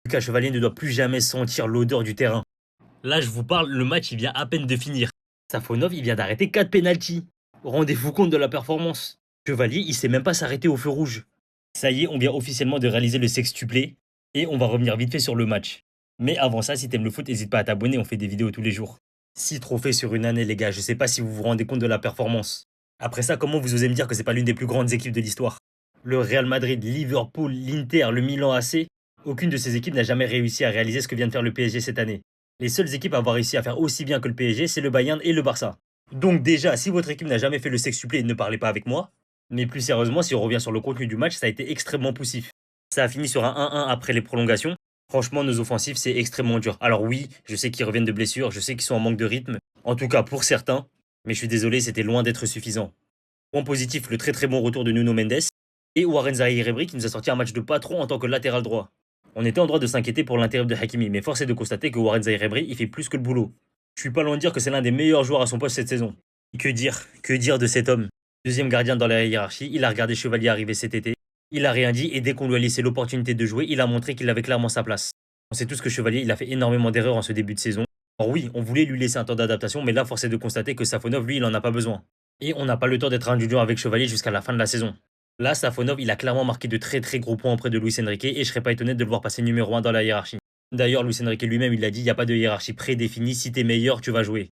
Lucas Chevalier ne doit plus jamais sentir l'odeur du terrain. Là, je vous parle, le match il vient à peine de finir. Safonov, il vient d'arrêter 4 pénaltys. Rendez-vous compte de la performance. Chevalier, il sait même pas s'arrêter au feu rouge. Ça y est, on vient officiellement de réaliser le sextuplé. Et on va revenir vite fait sur le match. Mais avant ça, si t'aimes le foot, n'hésite pas à t'abonner, on fait des vidéos tous les jours. 6 trophées sur une année, les gars, je sais pas si vous vous rendez compte de la performance. Après ça, comment vous osez me dire que c'est pas l'une des plus grandes équipes de l'histoire? Le Real Madrid, Liverpool, l'Inter, le Milan AC, aucune de ces équipes n'a jamais réussi à réaliser ce que vient de faire le PSG cette année. Les seules équipes à avoir réussi à faire aussi bien que le PSG, c'est le Bayern et le Barça. Donc déjà, si votre équipe n'a jamais fait le sextuplé, ne parlez pas avec moi. Mais plus sérieusement, si on revient sur le contenu du match, ça a été extrêmement poussif. Ça a fini sur un 1-1 après les prolongations. Franchement, nos offensifs, c'est extrêmement dur. Alors oui, je sais qu'ils reviennent de blessures, je sais qu'ils sont en manque de rythme, en tout cas pour certains, mais je suis désolé, c'était loin d'être suffisant. Point positif, le très très bon retour de Nuno Mendes et Warren Zaïre-Emery qui nous a sorti un match de patron en tant que latéral droit. On était en droit de s'inquiéter pour l'intérim de Hakimi, mais force est de constater que Warren Zaïre-Emery, il fait plus que le boulot. Je suis pas loin de dire que c'est l'un des meilleurs joueurs à son poste cette saison. Et que dire de cet homme? Deuxième gardien dans la hiérarchie, il a regardé Chevalier arriver cet été. Il a rien dit et dès qu'on lui a laissé l'opportunité de jouer, il a montré qu'il avait clairement sa place. On sait tous que Chevalier, il a fait énormément d'erreurs en ce début de saison. Alors oui, on voulait lui laisser un temps d'adaptation, mais là, force est de constater que Safonov, lui, il en a pas besoin. Et on n'a pas le temps d'être indulgent avec Chevalier jusqu'à la fin de la saison. Là, Safonov, il a clairement marqué de très très gros points auprès de Luis Enrique et je serais pas étonné de le voir passer numéro 1 dans la hiérarchie. D'ailleurs, Luis Enrique lui-même, il a dit, il n'y a pas de hiérarchie prédéfinie, si t'es meilleur, tu vas jouer.